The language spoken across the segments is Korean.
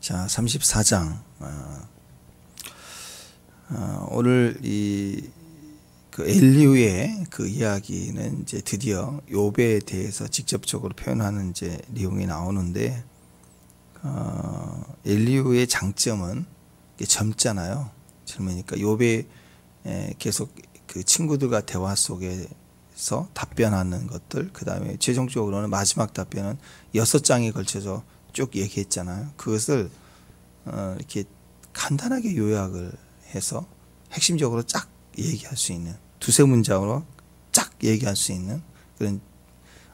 자, 34장. 오늘 그 엘리후의 그 이야기는 이제 드디어 욥에 대해서 직접적으로 표현하는 이제 내용이 나오는데, 엘리후의 장점은 젊잖아요. 젊으니까 욥이 계속 그 친구들과 대화 속에서 답변하는 것들, 그 다음에 최종적으로는 마지막 답변은 6장에 걸쳐서 쭉 얘기했잖아요. 그것을 이렇게 간단하게 요약을 해서 핵심적으로 쫙 얘기할 수 있는, 두세 문장으로 쫙 얘기할 수 있는 그런,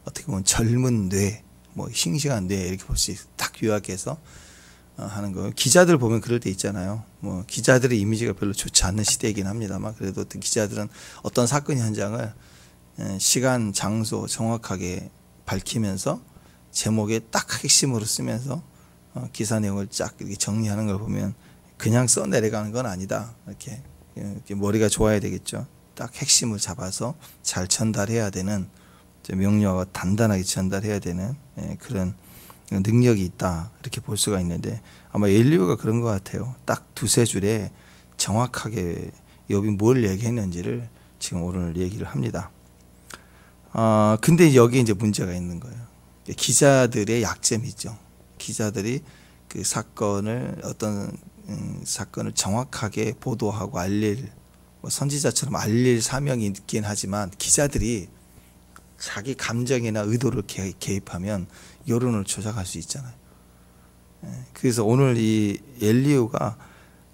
어떻게 보면 젊은 뇌, 뭐 싱싱한 뇌 이렇게 볼 수 있어. 딱 요약해서 하는 거예요. 기자들 보면 그럴 때 있잖아요. 뭐 기자들의 이미지가 별로 좋지 않는 시대이긴 합니다만, 그래도 어떤 기자들은 어떤 사건 현장을 시간, 장소 정확하게 밝히면서 제목에 딱 핵심으로 쓰면서 기사 내용을 쫙 이렇게 정리하는 걸 보면 그냥 써 내려가는 건 아니다. 이렇게 머리가 좋아야 되겠죠. 딱 핵심을 잡아서 잘 전달해야 되는, 명료하고 단단하게 전달해야 되는 그런 능력이 있다. 이렇게 볼 수가 있는데, 아마 엘리후가 그런 것 같아요. 딱 두세 줄에 정확하게 욥이 뭘 얘기했는지를 지금 오늘 얘기를 합니다. 근데 여기 이제 문제가 있는 거예요. 기자들의 약점이죠. 기자들이 그 사건을, 어떤 사건을 정확하게 보도하고 알릴, 뭐 선지자처럼 알릴 사명이 있긴 하지만, 기자들이 자기 감정이나 의도를 개입하면 여론을 조작할 수 있잖아요. 그래서 오늘 이 엘리후가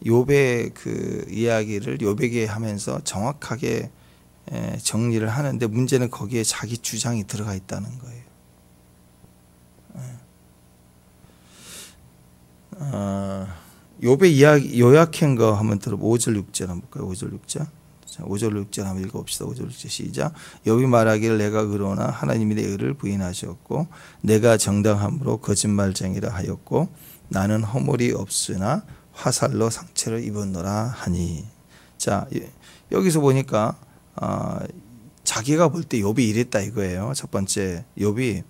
욥의 그 이야기를 욥에게 하면서 정확하게 정리를 하는데, 문제는 거기에 자기 주장이 들어가 있다는 거예요. 욥의 이야기 요약한 거 한번 들어. 5절 6절 한번 볼까요? 5절 6절. 자, 5절 6절 한번 읽어봅시다. 5절 6절 시작. 욥이 말하기를 내가 의로우나 하나님이 내 의를 부인하셨고 내가 정당함으로 거짓말쟁이라 하였고 나는 허물이 없으나 화살로 상처를 입었노라 하니. 자, 여기서 보니까 자기가 볼 때 욥이 이랬다 이거예요. 첫 번째, 욥이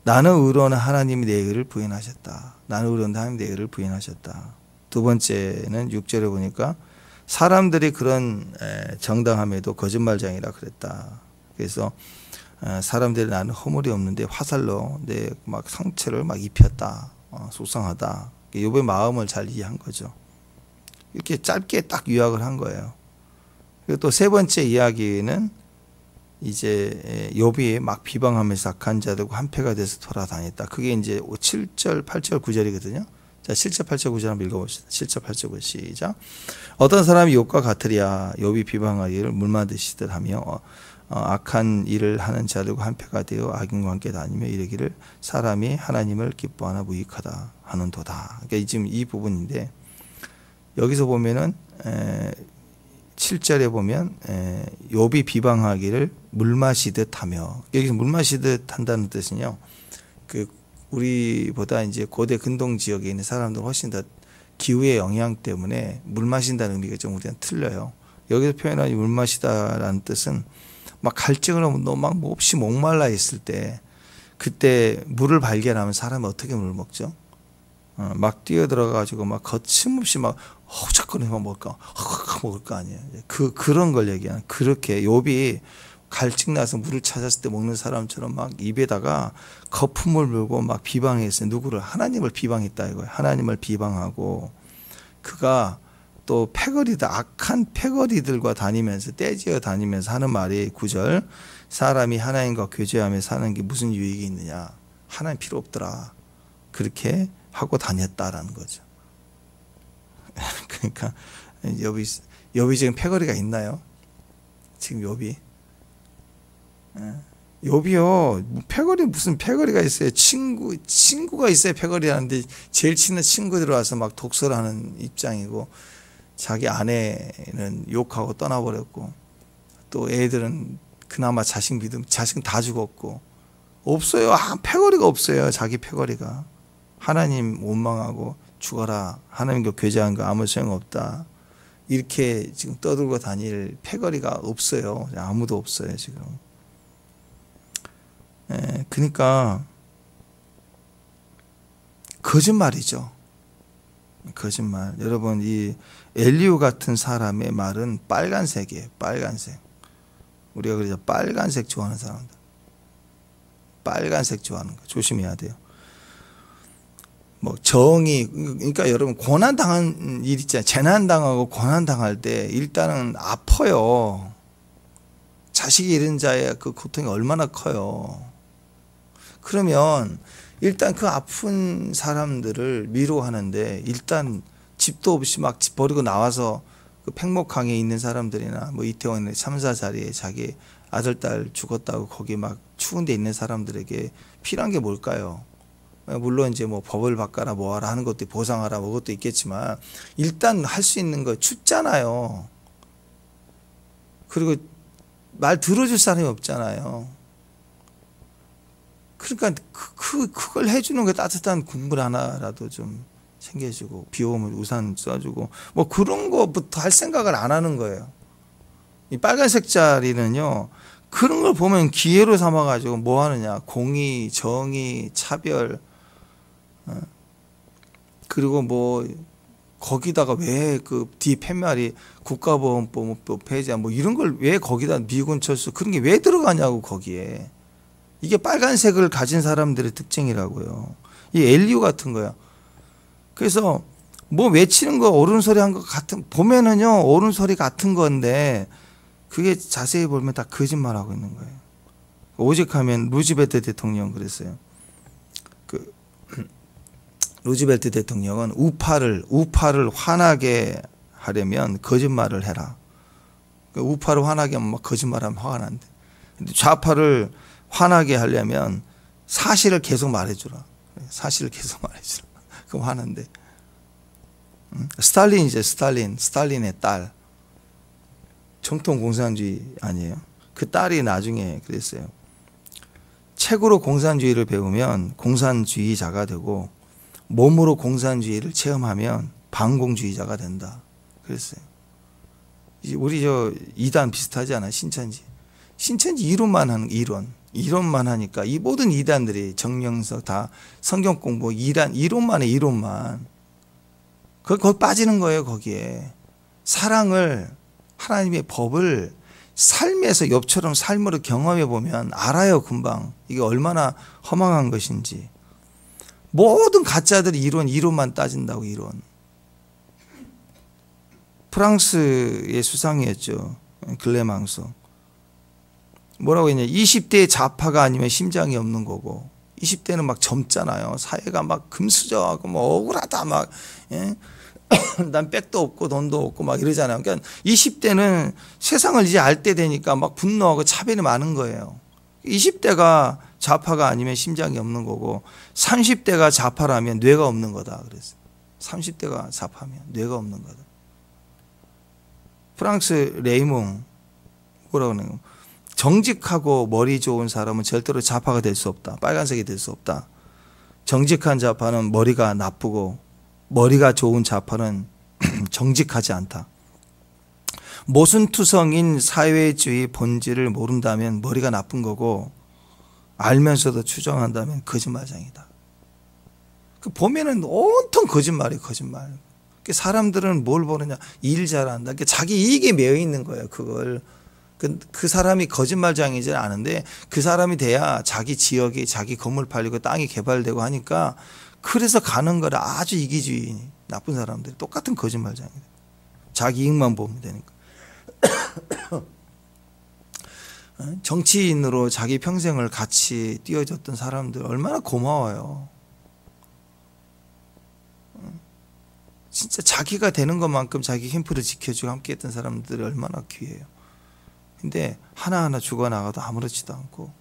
나는 의로운 하나님이 내 의를 부인하셨다. 나는 의로운 하나님이 내 의를 부인하셨다. 두 번째는 6절에 보니까 사람들이 그런 정당함에도 거짓말쟁이라 그랬다. 그래서 사람들이 나는 허물이 없는데 화살로 내 막 상처를 막 입혔다. 속상하다. 욥의 마음을 잘 이해한 거죠. 이렇게 짧게 딱 요약을 한 거예요. 그리고 또 세 번째 이야기는 이제 욥이 막 비방하면서 악한 자들과 한패가 돼서 돌아다녔다. 그게 이제 7절, 8절, 9절이거든요. 자, 7절, 8절, 9절 한번 읽어봅시다. 7절, 8절, 9절 시작. 어떤 사람이 욥과 같으랴. 욥이 비방하기를 물만 드시듯 하며 악한 일을 하는 자들과 한패가 되어 악인과 함께 다니며 이르기를 사람이 하나님을 기뻐하나 무익하다 하는도다. 그러니까 지금 이 부분인데, 여기서 보면은 7절에 보면 욥이 비방하기를 물 마시듯 하며, 여기서 물 마시듯 한다는 뜻은요, 그 우리보다 이제 고대 근동 지역에 있는 사람들 훨씬 더 기후의 영향 때문에 물 마신다는 의미가 좀 우리랑 틀려요. 여기서 표현한 물 마시다라는 뜻은 막 갈증을 하면 너 막 몹시 목말라 있을 때, 그때 물을 발견하면 사람이 어떻게 물을 먹죠? 막 뛰어들어가지고 막 거침없이 막 허우적거리면 먹을 거 아니에요. 그런 걸 얘기하는, 그렇게 욥이 갈증 나서 물을 찾았을 때 먹는 사람처럼 막 입에다가 거품을 물고 막 비방했어요. 누구를? 하나님을 비방했다 이거예요. 하나님을 비방하고, 그가 또 패거리들, 악한 패거리들과 다니면서 떼지어 다니면서 하는 말이 9절, 사람이 하나님과 교제하며 사는 게 무슨 유익이 있느냐, 하나님 필요 없더라, 그렇게 하고 다녔다라는 거죠. 그러니까 욥이 지금 패거리가 있나요? 지금 욥이요, 패거리, 무슨 패거리가 있어요? 친구가 있어야 패거리하는데, 제일 친한 친구들 와서 막 독설하는 입장이고, 자기 아내는 욕하고 떠나버렸고, 또 애들은 그나마 자식 믿음, 자식은 다 죽었고, 없어요. 패거리가 없어요. 자기 패거리가. 하나님 원망하고 죽어라, 하나님과 교제한 거 아무 소용없다, 이렇게 지금 떠들고 다닐 패거리가 없어요. 아무도 없어요 지금. 그러니까 거짓말이죠. 거짓말. 여러분, 이 엘리후 같은 사람의 말은 빨간색이에요. 빨간색. 우리가 그러죠. 빨간색 좋아하는 사람들. 빨간색 좋아하는 거 조심해야 돼요. 뭐 정의, 그러니까 여러분 고난 당한 일 있잖아요. 재난 당하고 고난 당할 때 일단은 아파요. 자식이 잃은 자의 그 고통이 얼마나 커요. 그러면 일단 그 아픈 사람들을 위로하는데 일단 집도 없이 막 집 버리고 나와서 그 팽목항에 있는 사람들이나 뭐 이태원의 참사 자리에 자기 아들 딸 죽었다고 거기 막 추운 데 있는 사람들에게 필요한 게 뭘까요? 물론 이제 뭐 법을 바꿔라 뭐하라 하는 것도 보상하라 뭐 그것도 있겠지만 일단 할 수 있는 거 춥잖아요. 그리고 말 들어줄 사람이 없잖아요. 그러니까 그걸 해주는 게 따뜻한 국물 하나라도 좀 챙겨주고 비 오면 우산 써주고 뭐 그런 거부터 할 생각을 안 하는 거예요. 이 빨간색 자리는요. 그런 걸 보면 기회로 삼아가지고 뭐 하느냐. 공의, 정의, 차별 그리고 뭐 거기다가 왜 그 뒤 팻말이 국가보안법 폐지야 뭐 이런 걸 왜 거기다 미군 철수 그런 게 왜 들어가냐고 거기에. 이게 빨간색을 가진 사람들의 특징이라고요. 이 엘리후 같은 거야. 그래서 뭐 외치는 거 옳은 소리 한 것 같은 보면은요 옳은 소리 같은 건데 그게 자세히 보면 다 거짓말하고 있는 거예요. 오직하면 루즈벨트 대통령 그랬어요. 그 루즈벨트 대통령은 우파를 화나게 하려면 거짓말을 해라. 우파를 화나게 하면 막 거짓말하면 화가 난대. 근데 좌파를 화나게 하려면 사실을 계속 말해주라. 사실을 계속 말해주라. 그럼 화난대. 스탈린이죠. 스탈린의 딸. 정통 공산주의 아니에요. 그 딸이 나중에 그랬어요. 책으로 공산주의를 배우면 공산주의자가 되고 몸으로 공산주의를 체험하면 반공주의자가 된다. 그랬어요. 우리 저 이단 비슷하지 않아? 신천지 이론만 하는 이론만 하니까 이 모든 이단들이 정명석 다 성경 공부 이론만 해. 이론만. 거기 빠지는 거예요. 거기에 사랑을 하나님의 법을 삶에서 욥처럼 삶으로 경험해 보면 알아요. 금방 이게 얼마나 허망한 것인지. 모든 가짜들이 이론만 따진다고. 이론. 프랑스의 수상이었죠. 글레망소. 뭐라고 했냐. 20대의 좌파가 아니면 심장이 없는 거고 20대는 막 젊잖아요. 사회가 막 금수저하고 뭐 억울하다 막 예? 난 백도 없고 돈도 없고 막 이러잖아요. 그러니까 20대는 세상을 이제 알 때 되니까 막 분노하고 차별이 많은 거예요. 20대가 좌파가 아니면 심장이 없는 거고 30대가 좌파라면 뇌가 없는 거다. 그랬어요. 30대가 좌파면 뇌가 없는 거다. 프랑스 레이몽 뭐라고 하나요? 정직하고 머리 좋은 사람은 절대로 좌파가 될 수 없다. 빨간색이 될 수 없다. 정직한 좌파는 머리가 나쁘고 머리가 좋은 좌파는 정직하지 않다. 모순투성인 사회주의 본질을 모른다면 머리가 나쁜 거고 알면서도 추정한다면 거짓말장이다. 보면은 온통 거짓말이에요. 거짓말. 사람들은 뭘 보느냐. 일 잘한다. 자기 이익에 매여 있는 거예요. 그걸. 그 사람이 거짓말장이지 않은데 그 사람이 돼야 자기 지역에 자기 건물 팔리고 땅이 개발되고 하니까 그래서 가는 거라. 아주 이기주의 나쁜 사람들이 똑같은 거짓말장이에요. 자기 이익만 보면 되니까. 정치인으로 자기 평생을 같이 뛰어줬던 사람들 얼마나 고마워요. 진짜 자기가 되는 것만큼 자기 캠프를 지켜주고 함께했던 사람들이 얼마나 귀해요. 근데 하나하나 죽어나가도 아무렇지도 않고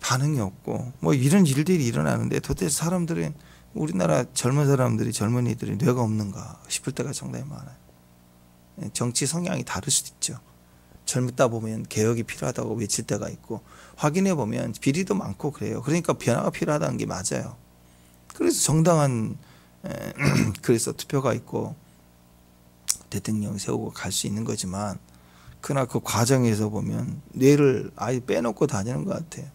반응이 없고 뭐 이런 일들이 일어나는데 도대체 사람들은 우리나라 젊은 사람들이 젊은이들이 뇌가 없는가 싶을 때가 상당히 많아요. 정치 성향이 다를 수도 있죠. 젊다 보면 개혁이 필요하다고 외칠 때가 있고 확인해 보면 비리도 많고 그래요. 그러니까 변화가 필요하다는 게 맞아요. 그래서 정당한 그래서 투표가 있고 대통령 세우고 갈 수 있는 거지만 그러나 그 과정에서 보면 뇌를 아예 빼놓고 다니는 것 같아요.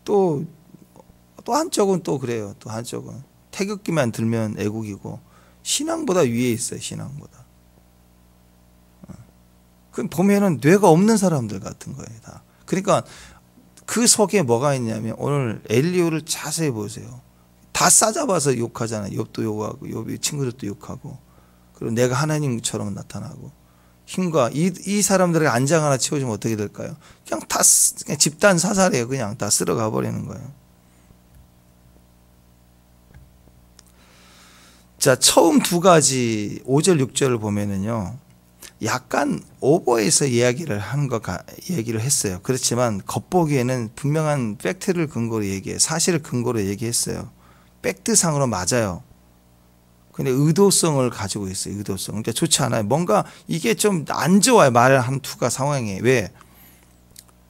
또 또 한쪽은 또 그래요. 또 한쪽은 태극기만 들면 애국이고 신앙보다 위에 있어요. 신앙보다. 그 보면은 뇌가 없는 사람들 같은 거예요. 다. 그러니까 그 속에 뭐가 있냐면 오늘 엘리야를 자세히 보세요. 다 싸잡아서 욕하잖아요. 욥도 욕하고 욥이 친구들도 욕하고 그리고 내가 하나님처럼 나타나고 힘과 이 사람들에게 안장 하나 채워주면 어떻게 될까요? 그냥 다 그냥 집단 사살이에요. 그냥 다 쓸어가 버리는 거예요. 자, 처음 두 가지 5절 6절을 보면은요. 약간 오버해서 이야기를 얘기를 했어요. 그렇지만 겉보기에는 분명한 팩트를 근거로 사실을 근거로 얘기했어요. 팩트상으로 맞아요. 근데 의도성을 가지고 있어요. 의도성. 그러니까 좋지 않아요. 뭔가 이게 좀 안 좋아요. 말 한 투가 상황에. 왜?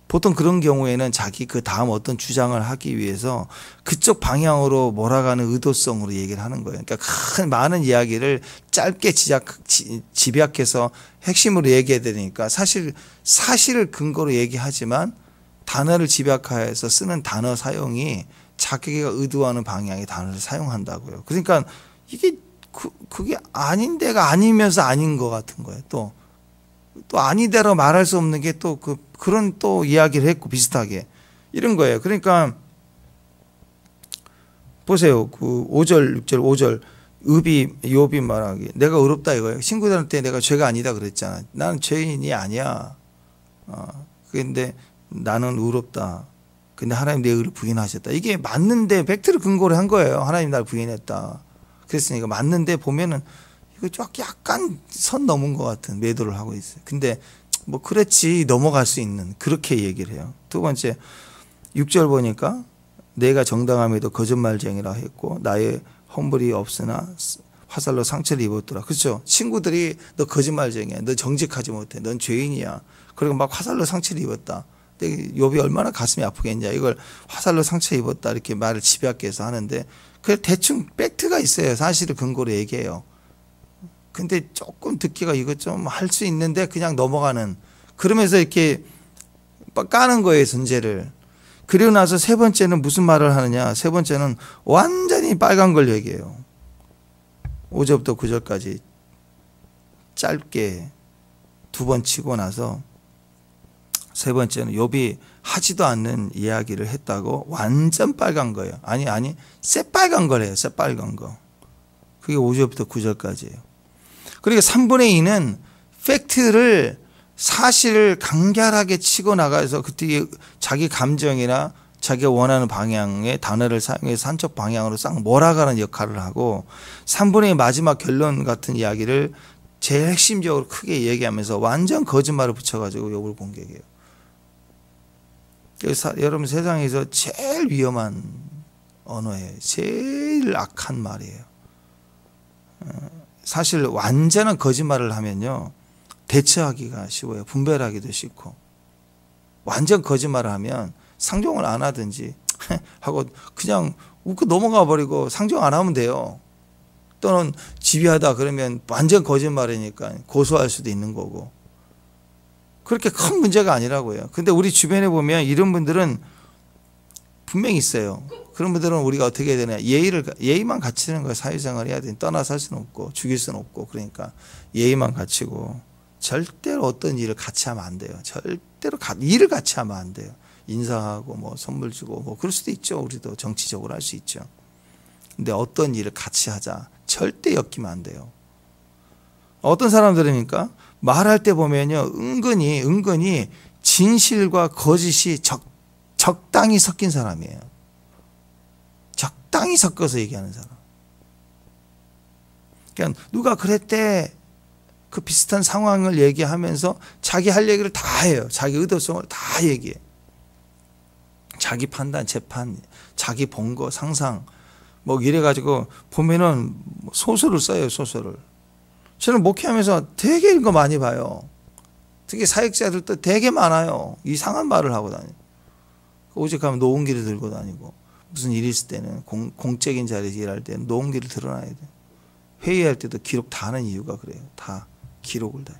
보통 그런 경우에는 자기 그 다음 어떤 주장을 하기 위해서 그쪽 방향으로 몰아가는 의도성으로 얘기를 하는 거예요. 그러니까 많은 이야기를 짧게 집약해서 핵심으로 얘기해야 되니까 사실을 근거로 얘기하지만 단어를 집약해서 쓰는 단어 사용이 자기가 의도하는 방향의 단어를 사용한다고요. 그러니까 이게 그게 아닌 데가 아니면서 아닌 것 같은 거예요. 또 아니대로 말할 수 없는 게 또 그런 또 이야기를 했고 비슷하게 이런 거예요. 그러니까 보세요. 그 5절 6절 5절 욥이 말하기 내가 의롭다 이거예요. 친구들한테 내가 죄가 아니다 그랬잖아. 나는 죄인이 아니야. 근데 나는 의롭다. 근데 하나님 내 의를 부인하셨다. 이게 맞는데 팩트를 근거로 한 거예요. 하나님 날 부인했다. 그랬으니까 맞는데 보면은 이거 약간 선 넘은 것 같은 매도를 하고 있어요. 근데 뭐 그렇지 넘어갈 수 있는 그렇게 얘기를 해요. 두 번째 6절 보니까 내가 정당함에도 거짓말쟁이라 했고 나의 헌물이 없으나 화살로 상처를 입었더라. 그렇죠? 친구들이 너 거짓말쟁이야. 너 정직하지 못해. 넌 죄인이야. 그리고 막 화살로 상처를 입었다. 근데 욥이 얼마나 가슴이 아프겠냐. 이걸 화살로 상처 입었다 이렇게 말을 집약해서 하는데 그 대충 팩트가 있어요. 사실을 근거로 얘기해요. 근데 조금 듣기가 이거 좀 할 수 있는데 그냥 넘어가는 그러면서 이렇게 까는 거예요. 전제를. 그리고 나서 세 번째는 무슨 말을 하느냐. 세 번째는 완전히 빨간 걸 얘기해요. 5절부터 9절까지 짧게 두 번 치고 나서 세 번째는 욥이 하지도 않는 이야기를 했다고 완전 빨간 거예요. 아니 새빨간 거래요. 새빨간 거. 그게 5절부터 9절까지예요. 그러니까 3분의 2는 팩트를 사실을 간결하게 치고 나가서 그때 자기 감정이나 자기가 원하는 방향의 단어를 사용해서 한쪽 방향으로 싹 몰아가는 역할을 하고 3분의 2 마지막 결론 같은 이야기를 제일 핵심적으로 크게 얘기하면서 완전 거짓말을 붙여가지고 욥을 공격해요. 그래서 여러분 세상에서 제일 위험한 언어예요. 제일 악한 말이에요. 사실 완전한 거짓말을 하면요. 대처하기가 쉬워요. 분별하기도 쉽고. 완전 거짓말을 하면 상종을 안 하든지 하고 그냥 웃고 넘어가 버리고 상종 안 하면 돼요. 또는 집요하다 그러면 완전 거짓말이니까 고소할 수도 있는 거고. 그렇게 큰 문제가 아니라고요. 근데 우리 주변에 보면 이런 분들은 분명히 있어요. 그런 분들은 우리가 어떻게 해야 되냐. 예의만 갖추는 거예요. 사회생활 해야 되니 떠나 살 수는 없고 죽일 수는 없고 그러니까 예의만 갖추고 절대로 어떤 일을 같이 하면 안 돼요. 절대로 일을 같이 하면 안 돼요. 인사하고 뭐 선물 주고 뭐 그럴 수도 있죠. 우리도 정치적으로 할 수 있죠. 근데 어떤 일을 같이 하자. 절대 엮이면 안 돼요. 어떤 사람들입니까? 말할 때 보면요. 은근히 진실과 거짓이 적당히 섞인 사람이에요. 적당히 섞어서 얘기하는 사람. 그러니까 누가 그랬대. 그 비슷한 상황을 얘기하면서 자기 할 얘기를 다 해요. 자기 의도성을 다 얘기해. 자기 판단, 재판, 자기 본 거, 상상 뭐 이래가지고 보면은 소설을 써요. 소설을. 저는 목회하면서 되게 이런 거 많이 봐요. 특히 사역자들도 되게 많아요. 이상한 말을 하고 다녀요. 오직 가면 노은기를 들고 다니고 무슨 일이 있을 때는 공적인 자리에서 일할 때는 노은기를 드러나야 돼요. 회의할 때도 기록 다 하는 이유가 그래요. 다 기록을 다.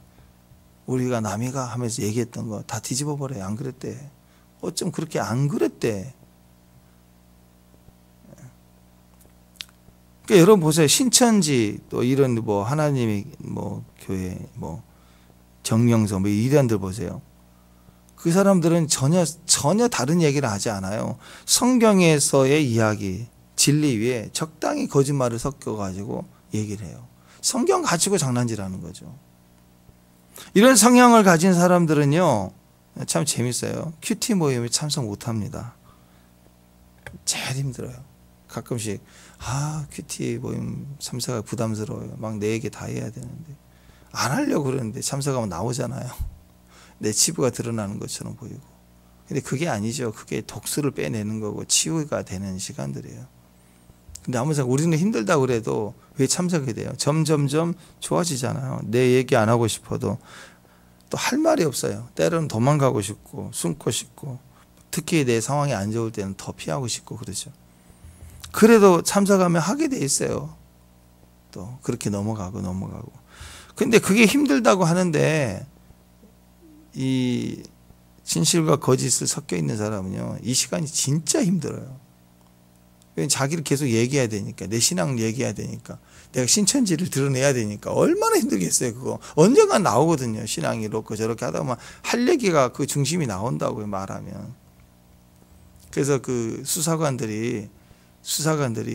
우리가 남이가 하면서 얘기했던 거 다 뒤집어 버려요. 안 그랬대. 어쩜 그렇게 안 그랬대. 그러니까 여러분 보세요. 신천지 또 이런 뭐 하나님의 뭐 교회 뭐 정명서 뭐 이런 들 보세요. 그 사람들은 전혀 다른 얘기를 하지 않아요. 성경에서의 이야기, 진리 위에 적당히 거짓말을 섞어 가지고 얘기를 해요. 성경 가지고 장난질하는 거죠. 이런 성향을 가진 사람들은요, 참 재밌어요. 큐티 모임에 참석 못 합니다. 제일 힘들어요. 가끔씩 큐티 모임 참석하기 부담스러워요. 막 내 얘기 다 해야 되는데 안 하려고 그러는데 참석하면 나오잖아요. 내 치부가 드러나는 것처럼 보이고. 근데 그게 아니죠. 그게 독수를 빼내는 거고 치유가 되는 시간들이에요. 근데 아무튼 우리는 힘들다고 그래도 왜 참석이 돼요? 점점점 좋아지잖아요. 내 얘기 안 하고 싶어도 또 할 말이 없어요. 때로는 도망가고 싶고 숨고 싶고 특히 내 상황이 안 좋을 때는 더 피하고 싶고 그러죠. 그래도 참석하면 하게 돼 있어요. 또 그렇게 넘어가고. 근데 그게 힘들다고 하는데 이 진실과 거짓을 섞여 있는 사람은요, 이 시간이 진짜 힘들어요. 자기를 계속 얘기해야 되니까, 내 신앙 얘기해야 되니까, 내가 신천지를 드러내야 되니까 얼마나 힘들겠어요. 그거 언젠간 나오거든요. 신앙이 이렇고 저렇게 하다 보면 할 얘기가 그 중심이 나온다고요, 말하면. 그래서 그 수사관들이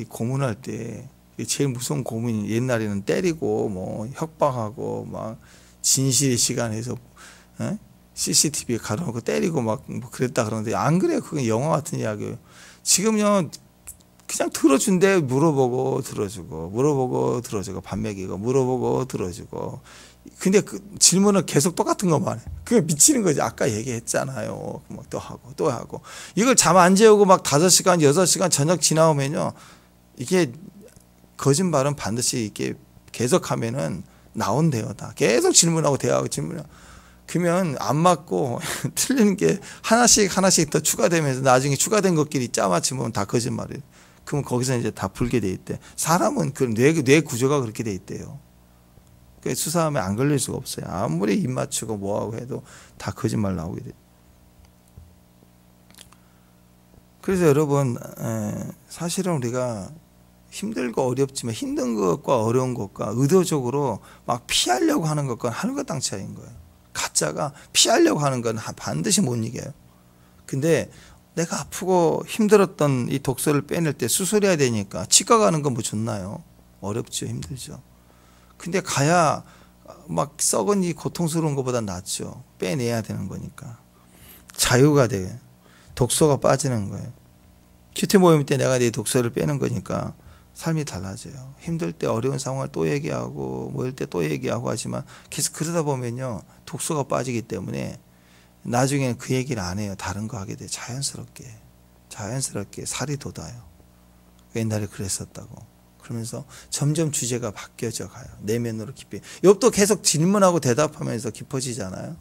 고문할 때 제일 무서운 고문이 옛날에는 때리고 뭐 협박하고 막 진실의 시간에서 CCTV에 가려놓고 때리고 막 뭐 그랬다 그러는데 안 그래요. 그건 영화 같은 이야기예요. 지금요 그냥 들어준대. 물어보고 들어주고 밥 먹이고 물어보고 들어주고. 근데 그 질문은 계속 똑같은 것만 해. 그게 미치는 거지. 아까 얘기했잖아요. 뭐 또 하고 이걸 잠 안 재우고 막 5시간 6시간 저녁 지나오면요, 이게 거짓말은 반드시 이렇게 계속하면은 나온대요. 다 계속 질문하고 대화하고 질문하고. 그러면 안 맞고 틀리는 게 하나씩 더 추가되면서 나중에 추가된 것끼리 짜맞추면 다 거짓말이에요. 그러면 거기서 이제 다 풀게 돼 있대. 사람은 그 뇌 구조가 그렇게 돼 있대요. 그러니까 수사하면 안 걸릴 수가 없어요. 아무리 입 맞추고 뭐하고 해도 다 거짓말 나오게 돼. 그래서 여러분, 사실은 우리가 힘들고 어렵지만 힘든 것과 어려운 것과 의도적으로 막 피하려고 하는 것과 하는 것 당차인 거예요. 가짜가 피하려고 하는 건 반드시 못 이겨요. 근데 내가 아프고 힘들었던 이 독소를 빼낼 때 수술해야 되니까 치과 가는 건 뭐 좋나요? 어렵죠. 힘들죠. 근데 가야 막 썩은 이 고통스러운 것보다 낫죠. 빼내야 되는 거니까. 자유가 돼요. 독소가 빠지는 거예요. 큐티 모임 때 내가 내 독소를 빼는 거니까 삶이 달라져요. 힘들 때 어려운 상황을 또 얘기하고 뭐 이럴 때 또 얘기하고 하지만 계속 그러다 보면요, 독소가 빠지기 때문에 나중에는 그 얘기를 안 해요. 다른 거 하게 돼. 자연스럽게 살이 돋아요. 옛날에 그랬었다고. 그러면서 점점 주제가 바뀌어져 가요. 내면으로 깊이. 욥도 계속 질문하고 대답하면서 깊어지잖아요.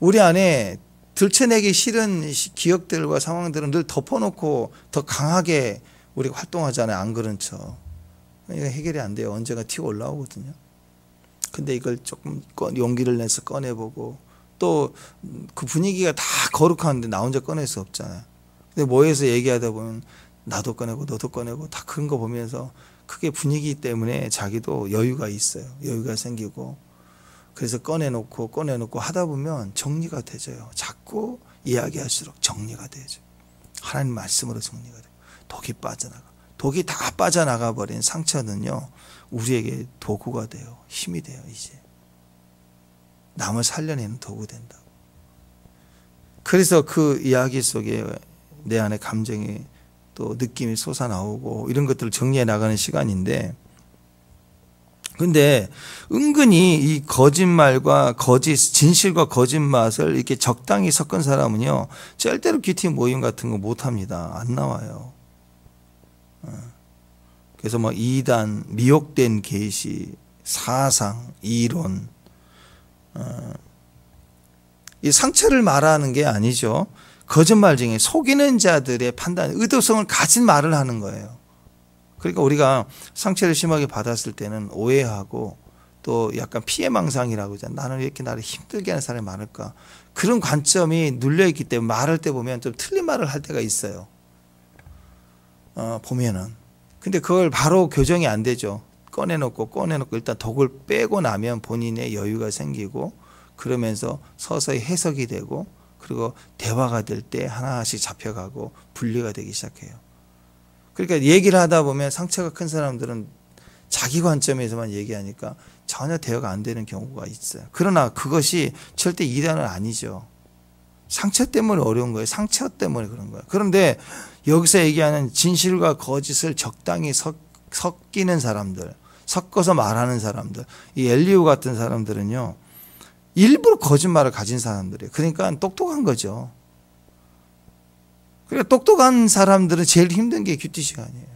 우리 안에 들춰내기 싫은 기억들과 상황들은 늘 덮어놓고 더 강하게 우리가 활동하잖아요. 안 그런 척. 이거 해결이 안 돼요. 언젠가 튀어 올라오거든요. 근데 이걸 조금 용기를 내서 꺼내보고, 또 그 분위기가 다 거룩한데 나 혼자 꺼낼 수 없잖아요. 근데 모여서 얘기하다 보면 나도 꺼내고 너도 꺼내고 다 그런 거 보면서 그게 분위기 때문에 자기도 여유가 있어요. 여유가 생기고. 그래서 꺼내놓고 하다 보면 정리가 되져요. 자꾸 이야기할수록 정리가 되죠. 하나님 말씀으로 정리가 돼요. 독이 다 빠져나가 버린 상처는요, 우리에게 도구가 돼요. 힘이 돼요. 이제 남을 살려내는 도구 된다고. 그래서 그 이야기 속에 내 안에 감정이 또 느낌이 솟아나오고 이런 것들을 정리해 나가는 시간인데, 근데 은근히 이 거짓말과 진실과 거짓말을 이렇게 적당히 섞은 사람은요, 절대로 큐티 모임 같은 거 못합니다. 안 나와요. 그래서 뭐 이단, 미혹된 계시, 사상, 이론, 이 상처를 말하는 게 아니죠. 거짓말 중에 속이는 자들의 판단, 의도성을 가진 말을 하는 거예요. 그러니까 우리가 상처를 심하게 받았을 때는 오해하고 또 약간 피해망상이라고 하잖아요. 나는 왜 이렇게 나를 힘들게 하는 사람이 많을까? 그런 관점이 눌려있기 때문에 말할 때 보면 좀 틀린 말을 할 때가 있어요. 보면은. 근데 그걸 바로 교정이 안 되죠. 꺼내놓고 일단 독을 빼고 나면 본인의 여유가 생기고 그러면서 서서히 해석이 되고 그리고 대화가 될 때 하나씩 잡혀가고 분리가 되기 시작해요. 그러니까 얘기를 하다 보면 상처가 큰 사람들은 자기 관점에서만 얘기하니까 전혀 대화가 안 되는 경우가 있어요. 그러나 그것이 절대 이단은 아니죠. 상처 때문에 어려운 거예요. 상처 때문에 그런 거예요. 그런데 여기서 얘기하는 진실과 거짓을 적당히 섞이는 사람들, 섞어서 말하는 사람들, 이 엘리후 같은 사람들은요, 일부러 거짓말을 가진 사람들이에요. 그러니까 똑똑한 거죠. 그러니까 똑똑한 사람들은 제일 힘든 게 큐티 시간이에요.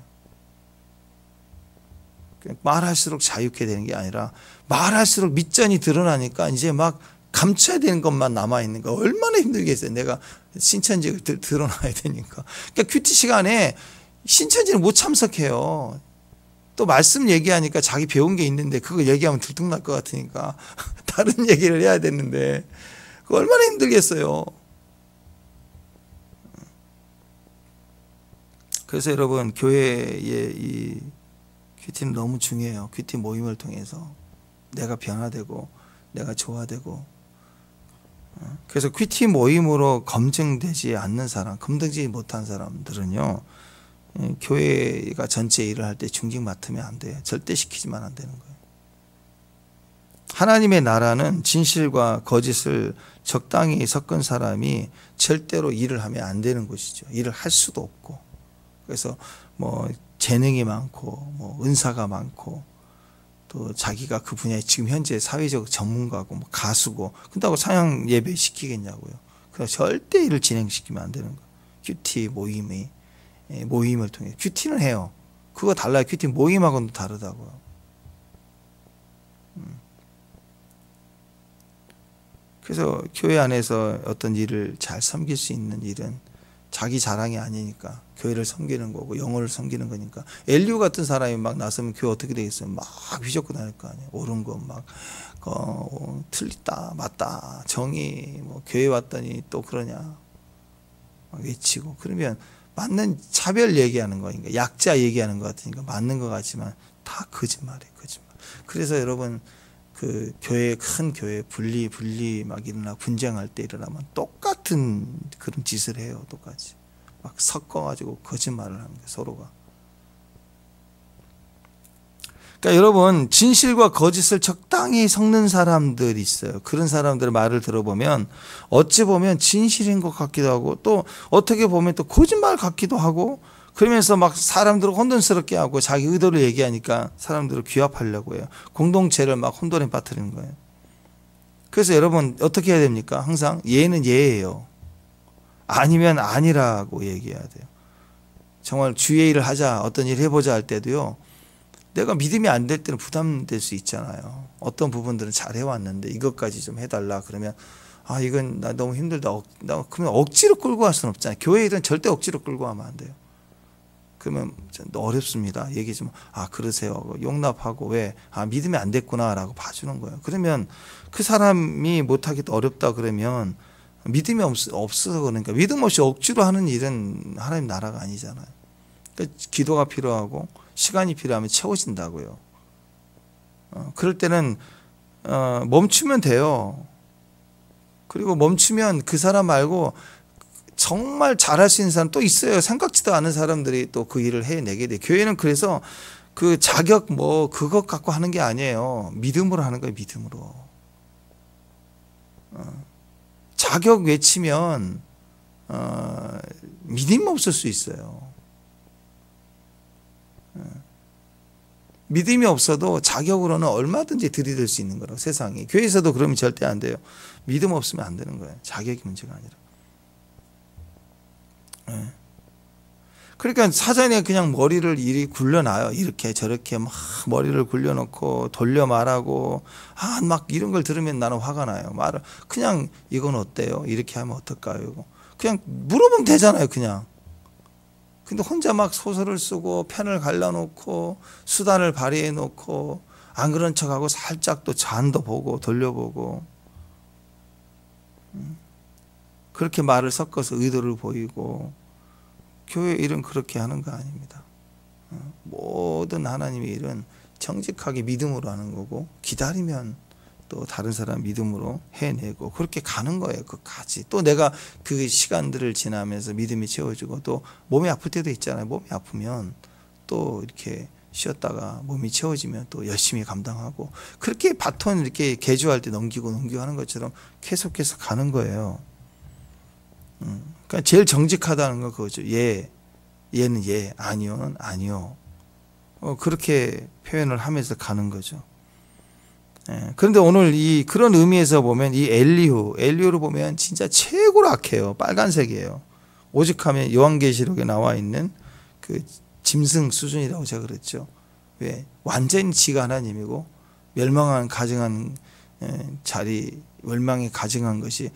말할수록 자유케 되는 게 아니라 말할수록 밑전이 드러나니까 이제 막 감춰야 되는 것만 남아있는 거 얼마나 힘들겠어요. 내가 신천지가 드러나야 되니까. 그러니까 큐티 시간에 신천지는 못 참석해요. 또 말씀 얘기하니까 자기 배운 게 있는데 그거 얘기하면 들통날 것 같으니까 다른 얘기를 해야 되는데 그거 얼마나 힘들겠어요. 그래서 여러분 교회의 이 큐티는 너무 중요해요. 큐티 모임을 통해서 내가 변화되고 내가 좋아되고. 그래서 큐티 모임으로 검증되지 않는 사람, 검증되지 못한 사람들은요, 교회가 전체 일을 할 때 중직 맡으면 안 돼요. 절대 시키지만 안 되는 거예요. 하나님의 나라는 진실과 거짓을 적당히 섞은 사람이 절대로 일을 하면 안 되는 곳이죠. 일을 할 수도 없고. 그래서 뭐 재능이 많고 뭐 은사가 많고 또 자기가 그 분야에 지금 현재 사회적 전문가고 뭐 가수고 그렇다고 찬양 예배 시키겠냐고요. 그래서 절대 일을 진행시키면 안 되는 거예요. 큐티 모임을 통해 큐티는 해요. 그거 달라요. 큐티 모임하고는 다르다고요. 그래서 교회 안에서 어떤 일을 잘 섬길 수 있는 일은 자기 자랑이 아니니까 교회를 섬기는 거고 영혼을 섬기는 거니까. 엘리후 같은 사람이 막 나서면 교회 어떻게 되겠어요? 막 휘젓고 다닐 거 아니에요. 옳은 거 막 틀리다 맞다 정의 뭐 교회 왔더니 또 그러냐 막 외치고 그러면 맞는 차별 얘기하는 거니까 약자 얘기하는 것 같으니까 맞는 것 같지만 다 거짓말이에요. 거짓말. 그래서 여러분 그 교회 큰 교회 분리 막 일어나 분쟁할 때 일어나면 똑같은 그런 짓을 해요. 똑같이 막 섞어가지고 거짓말을 하는 거예요. 서로가. 그러니까 여러분 진실과 거짓을 적당히 섞는 사람들이 있어요. 그런 사람들의 말을 들어보면 어찌 보면 진실인 것 같기도 하고 또 어떻게 보면 또 거짓말 같기도 하고 그러면서 막 사람들을 혼돈스럽게 하고 자기 의도를 얘기하니까 사람들을 규합하려고 해요. 공동체를 막 혼돈에 빠뜨리는 거예요. 그래서 여러분 어떻게 해야 됩니까? 항상 예는 예예요. 아니면 아니라고 얘기해야 돼요. 정말 주의 일을 하자 어떤 일 해보자 할 때도요. 내가 믿음이 안 될 때는 부담될 수 있잖아요. 어떤 부분들은 잘 해왔는데 이것까지 좀 해달라 그러면 아 이건 나 너무 힘들다. 그러면 억지로 끌고 갈 수는 없잖아요. 교회 일은 절대 억지로 끌고 가면 안 돼요. 그러면 어렵습니다. 얘기 좀 그러세요. 용납하고 왜 믿음이 안 됐구나라고 봐주는 거예요. 그러면 그 사람이 못하기도 어렵다 그러면 믿음이 없어서 그러니까 믿음 없이 억지로 하는 일은 하나님 나라가 아니잖아요. 그러니까 기도가 필요하고 시간이 필요하면 채워진다고요. 그럴 때는 멈추면 돼요. 그리고 멈추면 그 사람 말고 정말 잘할 수 있는 사람 또 있어요. 생각지도 않은 사람들이 또 그 일을 해내게 돼요. 교회는 그래서 그 자격 뭐 그것 갖고 하는 게 아니에요. 믿음으로 하는 거예요. 믿음으로. 자격 외치면 믿음이 없을 수 있어요. 믿음이 없어도 자격으로는 얼마든지 들이댈 수 있는 거라고 세상이. 교회에서도 그러면 절대 안 돼요. 믿음 없으면 안 되는 거예요. 자격이 문제가 아니라. 그러니까 사전에 그냥 머리를 이리 굴려놔요. 이렇게 저렇게 막 머리를 굴려놓고 돌려 말하고 막 이런 걸 들으면 나는 화가 나요. 말을 그냥 이건 어때요? 이렇게 하면 어떨까요? 그냥 물어보면 되잖아요. 그냥. 근데 혼자 막 소설을 쓰고 펜을 갈라놓고 수단을 발휘해 놓고 안 그런 척하고 살짝 또 잔도 보고 돌려보고 그렇게 말을 섞어서 의도를 보이고 교회 일은 그렇게 하는 거 아닙니다. 모든 하나님의 일은 정직하게 믿음으로 하는 거고, 기다리면 또 다른 사람 믿음으로 해내고, 그렇게 가는 거예요. 끝까지. 또 내가 그 시간들을 지나면서 믿음이 채워지고, 또 몸이 아플 때도 있잖아요. 몸이 아프면 또 이렇게 쉬었다가 몸이 채워지면 또 열심히 감당하고, 그렇게 바톤 이렇게 개조할 때 넘기고 하는 것처럼 계속해서 가는 거예요. 그러니까 제일 정직하다는 건 그거죠. 얘는 아니요는 아니요. 그렇게 표현을 하면서 가는 거죠. 그런데 오늘 그런 의미에서 보면 이 엘리후를 보면 진짜 최고로 악해요. 빨간색이에요. 오직하면 요한계시록에 나와 있는 그 짐승 수준이라고 제가 그랬죠. 왜? 완전히 지가 하나님이고, 가증한 멸망에 가증한 것이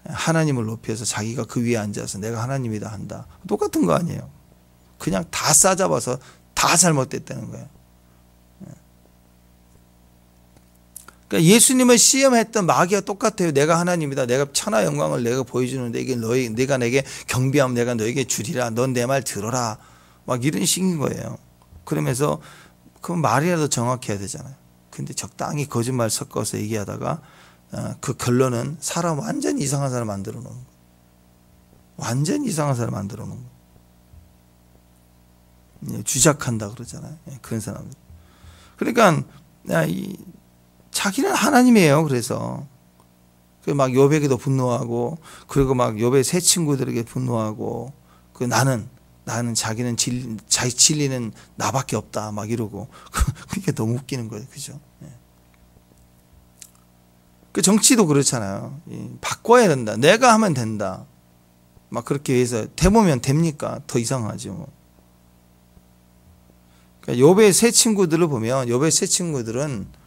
하나님을 높여서 자기가 그 위에 앉아서 내가 하나님이다 한다. 똑같은 거 아니에요. 그냥 다 싸잡아서 다 잘못됐다는 거예요. 그러니까 예수님을 시험했던 마귀가 똑같아요. 내가 하나님이다. 내가 천하 영광을 내가 보여주는데 이게 네가 내게 경배하면 내가 너에게 주리라. 넌 내 말 들어라. 막 이런 식인 거예요. 그러면서 그 말이라도 정확해야 되잖아요. 근데 적당히 거짓말 섞어서 얘기하다가 그 결론은 사람 완전히 이상한 사람 만들어 놓는 거예요. 완전히 이상한 사람 만들어 놓는 거예요. 주작한다 그러잖아요. 그런 사람들. 그러니까 자기는 하나님이에요. 그래서 막 욥에게도 분노하고, 그리고 막 욥의 새 친구들에게 분노하고, 나는 자기는 자기 진리는 나밖에 없다 막 이러고. 그게 너무 웃기는 거예요. 그죠? 그 정치도 그렇잖아요. 바꿔야 된다. 내가 하면 된다. 막 그렇게 해서 해보면 됩니까? 더 이상하죠. 그러니까 욥의 새 친구들을 보면, 욥의 새 친구들은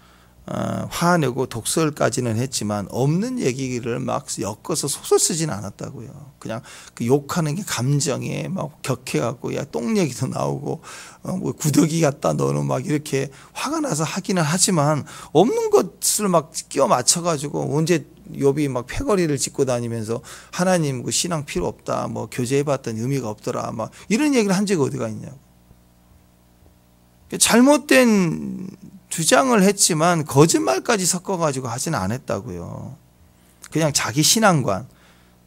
화내고 독설까지는 했지만 없는 얘기를 막 엮어서 소설 쓰지는 않았다고요. 그냥 그 욕하는 게 감정에 막 격해갖고, 야, 똥 얘기도 나오고, 뭐 구더기 같다 너는 막 이렇게 화가 나서 하기는 하지만, 없는 것을 막 끼워 맞춰가지고 언제 욥이 막 패거리를 짚고 다니면서 하나님 그 신앙 필요 없다, 뭐 교제해봤더니 의미가 없더라, 막 이런 얘기를 한 적이 어디가 있냐고. 잘못된 주장을 했지만 거짓말까지 섞어가지고 하지는 않았다고요. 그냥 자기 신앙관,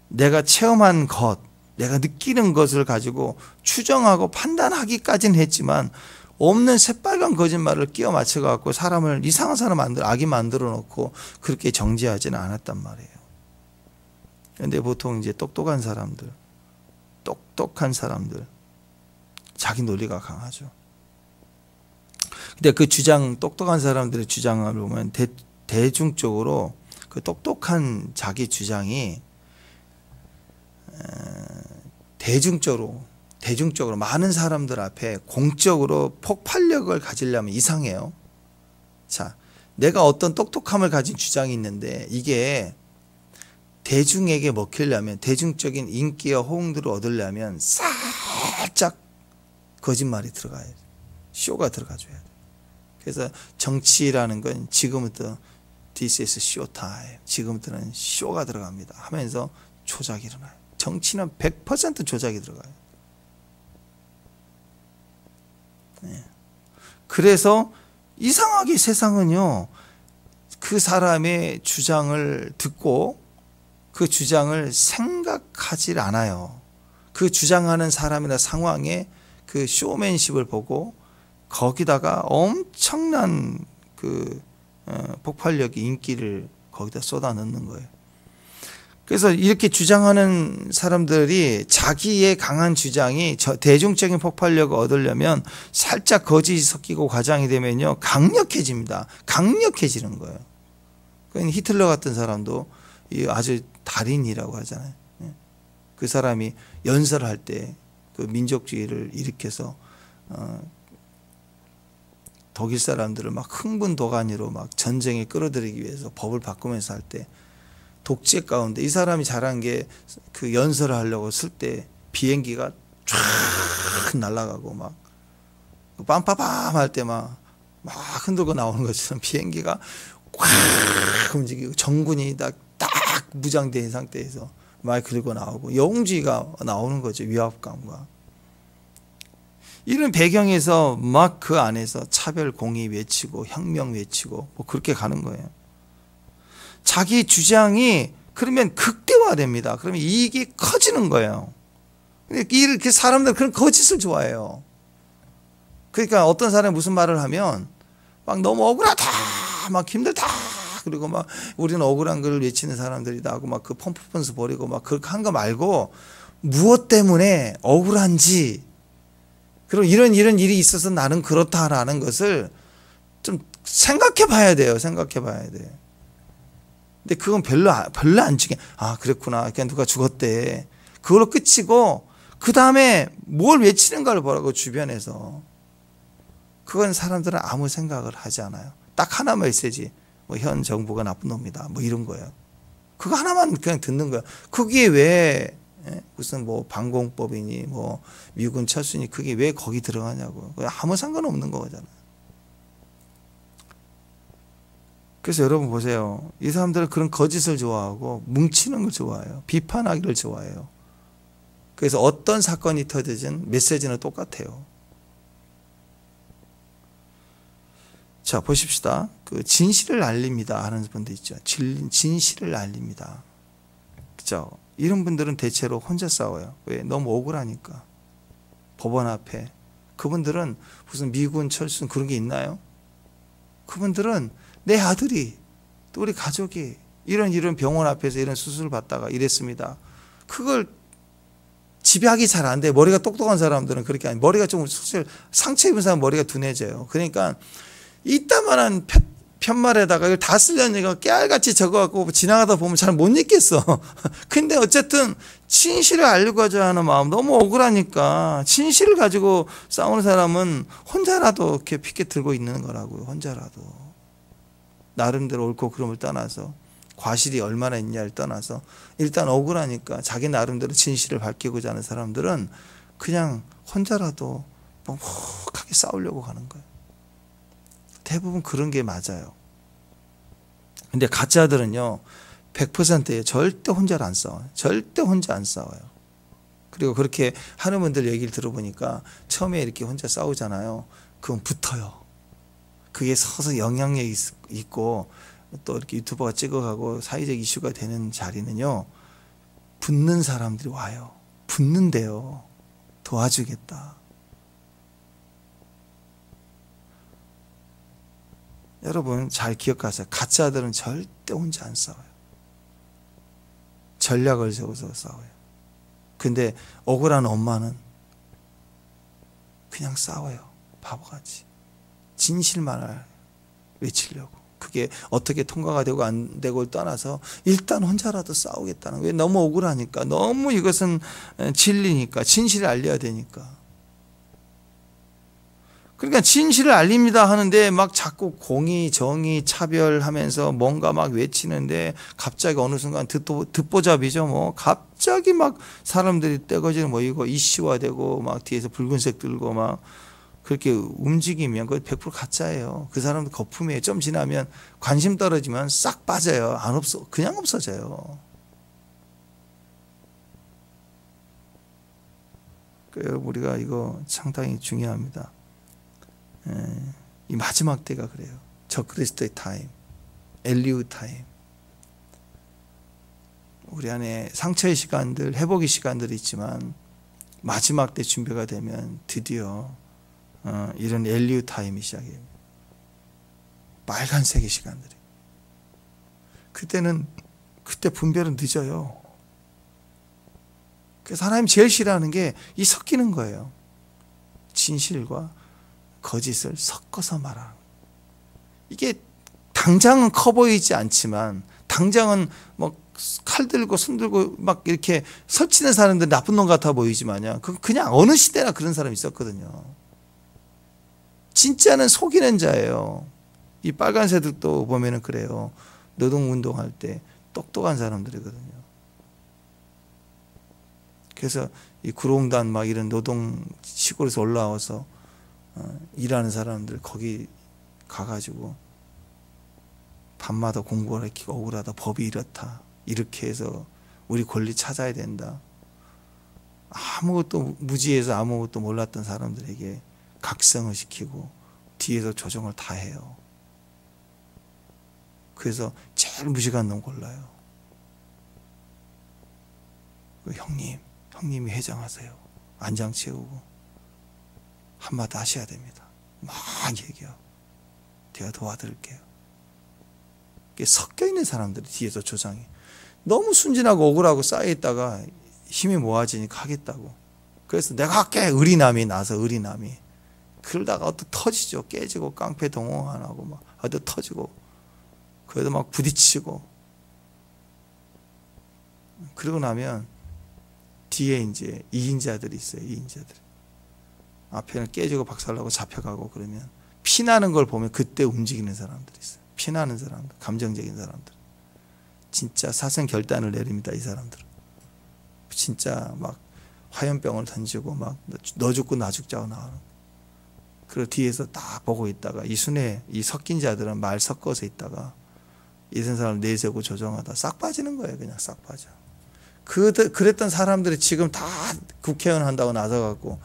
내가 체험한 것, 내가 느끼는 것을 가지고 추정하고 판단하기까지는 했지만, 없는 새빨간 거짓말을 끼워 맞춰갖고 사람을 이상한 사람 악이 만들어 놓고 그렇게 정죄하지는 않았단 말이에요. 그런데 보통 이제 똑똑한 사람들, 자기 논리가 강하죠. 근데 그 똑똑한 사람들의 주장을 보면 대중적으로 그 똑똑한 자기 주장이 대중적으로 많은 사람들 앞에 공적으로 폭발력을 가지려면 이상해요. 자, 내가 어떤 똑똑함을 가진 주장이 있는데 이게 대중에게 먹히려면, 대중적인 인기와 호응들을 얻으려면 살짝 거짓말이 들어가야 돼. 쇼가 들어가줘야 돼. 그래서 정치라는 건 지금부터 This is show time. 지금부터는 쇼가 들어갑니다 하면서 조작이 일어나요. 정치는 100% 조작이 들어가요. 네. 그래서 이상하게 세상은요, 그 사람의 주장을 듣고 그 주장을 생각하지 않아요. 그 주장하는 사람이나 상황에 그 쇼맨십을 보고 거기다가 엄청난 그 폭발력의 인기를 거기다 쏟아 넣는 거예요. 그래서 이렇게 주장하는 사람들이 자기의 강한 주장이 대중적인 폭발력을 얻으려면 살짝 거짓이 섞이고 과장이 되면요, 강력해집니다. 강력해지는 거예요. 그러니까 히틀러 같은 사람도 아주 달인이라고 하잖아요. 그 사람이 연설할 때 그 민족주의를 일으켜서 독일 사람들을 막 흥분도가니로 막 전쟁에 끌어들이기 위해서 법을 바꾸면서 할 때 독재 가운데 이 사람이 잘한 게 그 연설을 하려고 쓸 때 비행기가 쫙 날아가고 막 빰빠밤 할 때 막 흔들고 나오는 것처럼 비행기가 꽉 움직이고 정군이 딱 무장된 상태에서 마이크 들고 나오고 영웅주의가 나오는 거죠. 위압감과. 이런 배경에서 막 그 안에서 차별 공의 외치고 혁명 외치고 뭐 그렇게 가는 거예요. 자기 주장이 그러면 극대화됩니다. 그러면 이익이 커지는 거예요. 근데 이렇게 사람들 그런 거짓을 좋아해요. 그러니까 어떤 사람이 무슨 말을 하면 막 너무 억울하다, 막 힘들다, 그리고 막 우리는 억울한 걸 외치는 사람들이다 하고 막 그 펌프펀스 버리고 막 그렇게 한 거 말고 무엇 때문에 억울한지, 그리고 이런 일이 있어서 나는 그렇다라는 것을 좀 생각해 봐야 돼요. 생각해 봐야 돼. 근데 그건 별로 안 중요해. 아, 그랬구나. 그냥 누가 죽었대. 그걸로 끝이고, 그 다음에 뭘 외치는가를 보라고, 주변에서. 그건 사람들은 아무 생각을 하지 않아요. 딱 하나만 있어야지. 뭐, 현 정부가 나쁜 놈이다. 뭐 이런 거예요. 그거 하나만 그냥 듣는 거야. 그게 왜, 무슨 뭐 방공법이니, 뭐 미군 철수니, 그게 왜 거기 들어가냐고. 아무 상관없는 거잖아요. 그래서 여러분 보세요. 이 사람들은 그런 거짓을 좋아하고 뭉치는 걸 좋아해요. 비판하기를 좋아해요. 그래서 어떤 사건이 터지든 메시지는 똑같아요. 자, 보십시다. 그 진실을 알립니다 하는 분도 있죠. 진실을 알립니다. 그죠? 이런 분들은 대체로 혼자 싸워요. 왜? 너무 억울하니까. 법원 앞에. 그분들은 무슨 미군 철수 그런 게 있나요? 그분들은 내 아들이, 또 우리 가족이 이런 병원 앞에서 이런 수술을 받다가 이랬습니다. 그걸 지배하기 잘 안 돼. 머리가 똑똑한 사람들은 그렇게 아니. 머리가 좀 상처 입은 사람 머리가 둔해져요. 그러니까 이따만한 편말에다가 이걸 다 쓰려는 얘기가 깨알같이 적어갖고 지나가다 보면 잘 못 읽겠어. 근데 어쨌든 진실을 알고자 하는 마음, 너무 억울하니까 진실을 가지고 싸우는 사람은 혼자라도 이렇게 피켓 들고 있는 거라고요. 혼자라도. 나름대로 옳고 그름을 떠나서, 과실이 얼마나 있냐를 떠나서 일단 억울하니까 자기 나름대로 진실을 밝히고자 하는 사람들은 그냥 혼자라도 묵묵하게 싸우려고 가는 거예요. 대부분 그런 게 맞아요. 근데 가짜들은요 100%예요. 절대 혼자를 안 싸워요. 절대 혼자 안 싸워요. 그리고 그렇게 하는 분들 얘기를 들어보니까 처음에 이렇게 혼자 싸우잖아요. 그건 붙어요. 그게 서서 영향력이 있고 또 이렇게 유튜버가 찍어가고 사회적 이슈가 되는 자리는요, 붙는 사람들이 와요. 붙는데요. 도와주겠다. 여러분 잘 기억하세요. 가짜들은 절대 혼자 안 싸워요. 전략을 세워서 싸워요. 근데 억울한 엄마는 그냥 싸워요. 바보같이. 진실만을 외치려고. 그게 어떻게 통과가 되고 안 되고를 떠나서 일단 혼자라도 싸우겠다는 거예요. 너무 억울하니까. 너무 이것은 진리니까. 진실을 알려야 되니까. 그러니까 진실을 알립니다 하는데 막 자꾸 공의, 정의, 차별하면서 뭔가 막 외치는데 갑자기 어느 순간 듣보잡이죠. 뭐 갑자기 막 사람들이 떼거지를 모이고 이슈화되고 막 뒤에서 붉은색 들고 막 그렇게 움직이면 그거 100% 가짜예요. 그 사람도 거품이에요. 좀 지나면 관심 떨어지면 싹 빠져요. 그냥 없어져요. 우리가 이거 상당히 중요합니다. 이 마지막 때가 그래요. 적그리스도의 타임, 엘리우 타임. 우리 안에 상처의 시간들, 회복의 시간들이 있지만 마지막 때 준비가 되면 드디어 이런 엘리우 타임이 시작해요. 빨간색의 시간들이. 그때 분별은 늦어요. 그래서 하나님 제일 싫어하는 게 이 섞이는 거예요. 진실과 거짓을 섞어서 말하는. 이게 당장은 커 보이지 않지만, 당장은 뭐 칼 들고 손 들고 막 이렇게 설치는 사람들 나쁜 놈 같아 보이지만요. 그냥 어느 시대나 그런 사람이 있었거든요. 진짜는 속이는 자예요. 이 빨간새들도 보면은 그래요. 노동운동할 때 똑똑한 사람들이거든요. 그래서 이 구롱단 막 이런 노동 시골에서 올라와서 일하는 사람들 거기 가가지고 밤마다 공부를 했고 억울하다. 법이 이렇다. 이렇게 해서 우리 권리 찾아야 된다. 아무것도 무지해서 아무것도 몰랐던 사람들에게 각성을 시키고 뒤에서 조정을 다 해요. 그래서 제일 무식한 놈 골라요. 형님이 회장하세요. 안장 채우고 한마디 하셔야 됩니다. 막 얘기하고 제가 도와드릴게요. 섞여 있는 사람들이 뒤에서 조장해. 너무 순진하고 억울하고 쌓여있다가 힘이 모아지니까 하겠다고. 그래서 내가 할게. 의리남이 나서 의리남이. 그러다가 어떻게 터지죠. 깨지고 깡패 동원 안 하고 막 어떻게 터지고 그래도 막 부딪히고. 그러고 나면 뒤에 이제 이인자들이 있어요. 이인자들. 앞에는 깨지고 박살나고 잡혀가고 그러면 피나는 걸 보면 그때 움직이는 사람들이 있어요. 피나는 사람들, 감정적인 사람들. 진짜 사생 결단을 내립니다. 이 사람들은. 진짜 막 화염병을 던지고 막 너 죽고 나 죽자고 나오는. 그리고 뒤에서 딱 보고 있다가 이 섞인 자들은 말 섞어서 있다가 이런 사람 내세우고 조정하다 싹 빠지는 거예요. 그냥 싹 빠져. 그랬던 사람들이 지금 다 국회의원 한다고 나서갖고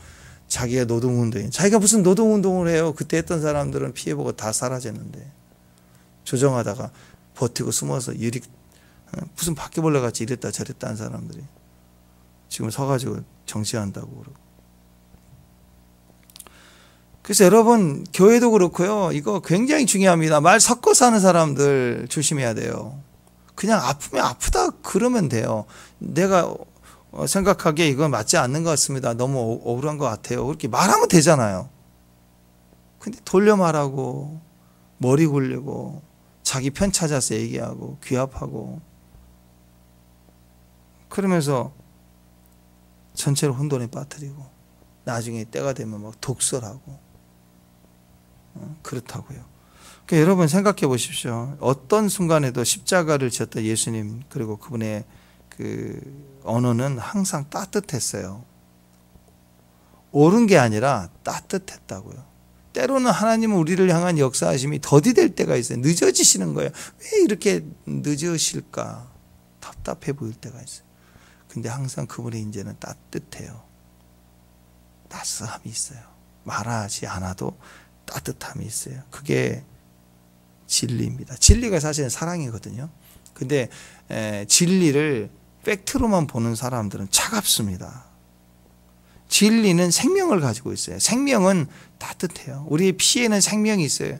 자기가 노동운동인. 자기가 무슨 노동운동을 해요. 그때 했던 사람들은 피해보고 다 사라졌는데 조정하다가 버티고 숨어서 무슨 바퀴벌레 같이 이랬다 저랬다 한 사람들이 지금 서가지고 정치한다고 그러고. 그래서 여러분 교회도 그렇고요. 이거 굉장히 중요합니다. 말 섞어서 하는 사람들 조심해야 돼요. 그냥 아프면 아프다 그러면 돼요. 내가 생각하기에 이건 맞지 않는 것 같습니다. 너무 억울한 것 같아요. 그렇게 말하면 되잖아요. 근데 돌려 말하고 머리 굴리고 자기 편 찾아서 얘기하고 귀합하고 그러면서 전체를 혼돈에 빠뜨리고 나중에 때가 되면 막 독설하고 그렇다고요. 그러니까 여러분 생각해 보십시오. 어떤 순간에도 십자가를 지었던 예수님 그리고 그분의 그 언어는 항상 따뜻했어요. 옳은 게 아니라 따뜻했다고요. 때로는 하나님은 우리를 향한 역사하심이 더디될 때가 있어요. 늦어지시는 거예요. 왜 이렇게 늦으실까? 답답해 보일 때가 있어요. 근데 항상 그분의 인재는 따뜻해요. 따스함이 있어요. 말하지 않아도 따뜻함이 있어요. 그게 진리입니다. 진리가 사실은 사랑이거든요. 근데 진리를 팩트로만 보는 사람들은 차갑습니다. 진리는 생명을 가지고 있어요. 생명은 따뜻해요. 우리의 피에는 생명이 있어요.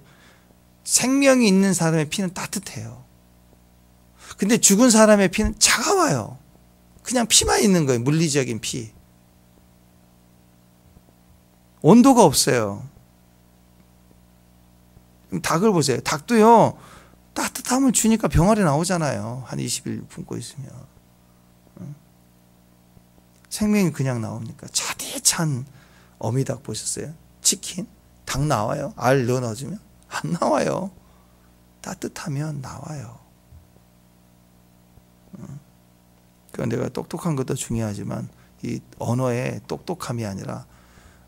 생명이 있는 사람의 피는 따뜻해요. 근데 죽은 사람의 피는 차가워요. 그냥 피만 있는 거예요. 물리적인 피. 온도가 없어요. 닭을 보세요. 닭도요. 따뜻함을 주니까 병아리 나오잖아요. 한 20일 굶고 있으면. 생명이 그냥 나옵니까? 차디찬 어미닭 보셨어요? 치킨? 닭 나와요? 알 넣어주면? 안 나와요. 따뜻하면 나와요. 그러니까 내가 똑똑한 것도 중요하지만 이 언어의 똑똑함이 아니라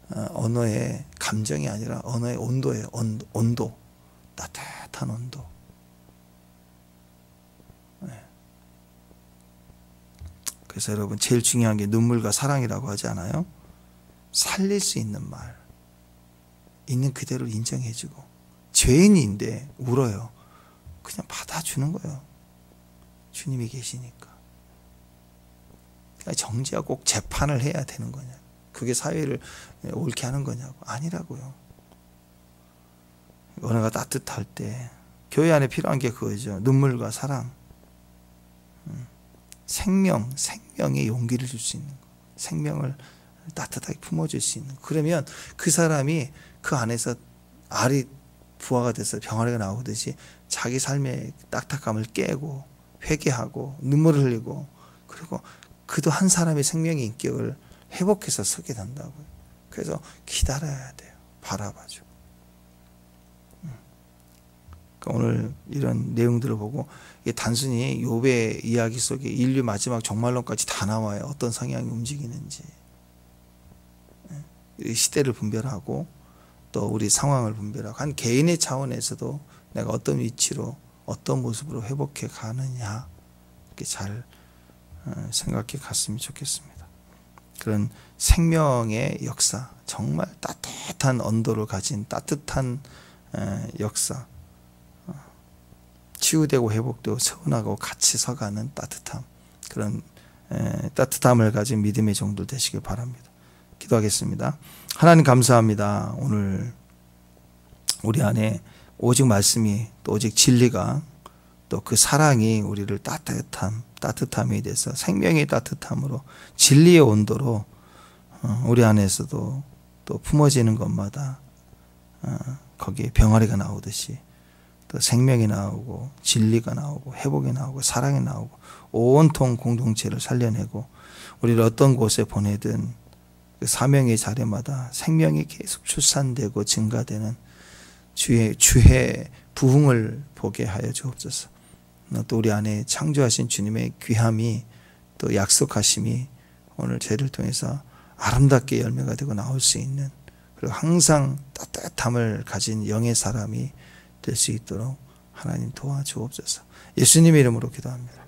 언어의 감정이 아니라 언어의 온도예요. 온도. 따뜻한 온도. 그래서 여러분 제일 중요한 게 눈물과 사랑이라고 하지 않아요? 살릴 수 있는 말. 있는 그대로 인정해주고. 죄인인데 울어요. 그냥 받아주는 거예요. 주님이 계시니까. 그러니까 정죄가 꼭 재판을 해야 되는 거냐. 그게 사회를 옳게 하는 거냐고. 아니라고요. 언어가 따뜻할 때 교회 안에 필요한 게 그거죠. 눈물과 사랑. 생명의 용기를 줄 수 있는 거. 생명을 따뜻하게 품어줄 수 있는 거. 그러면 그 사람이 그 안에서 알이 부화가 돼서 병아리가 나오듯이 자기 삶의 딱딱함을 깨고 회개하고 눈물을 흘리고 그리고 그도 한 사람의 생명의 인격을 회복해서 서게 된다고요. 그래서 기다려야 돼요. 바라봐줘. 그러니까 오늘 이런 내용들을 보고 이게 단순히 욥의 이야기 속에 인류 마지막 종말론까지 다 나와요. 어떤 성향이 움직이는지. 시대를 분별하고 또 우리 상황을 분별하고 한 개인의 차원에서도 내가 어떤 위치로 어떤 모습으로 회복해 가느냐 이렇게 잘 생각해 갔으면 좋겠습니다. 그런 생명의 역사, 정말 따뜻한 온도를 가진 따뜻한 역사, 치유되고 회복되고 서운하고 같이 서가는 따뜻함, 그런 따뜻함을 가진 믿음의 종들 되시길 바랍니다. 기도하겠습니다. 하나님 감사합니다. 오늘 우리 안에 오직 말씀이 또 오직 진리가 또 그 사랑이 우리를 따뜻함에 대해서 생명의 따뜻함으로 진리의 온도로 우리 안에서도 또 품어지는 것마다 거기에 병아리가 나오듯이 또 생명이 나오고 진리가 나오고 회복이 나오고 사랑이 나오고 온통 공동체를 살려내고 우리를 어떤 곳에 보내든 그 사명의 자리마다 생명이 계속 출산되고 증가되는 주의 부흥을 보게 하여 주옵소서. 또 우리 안에 창조하신 주님의 귀함이 또 약속하심이 오늘 죄를 통해서 아름답게 열매가 되고 나올 수 있는, 그리고 항상 따뜻함을 가진 영의 사람이 될 수 있도록 하나님 도와주옵소서. 예수님의 이름으로 기도합니다.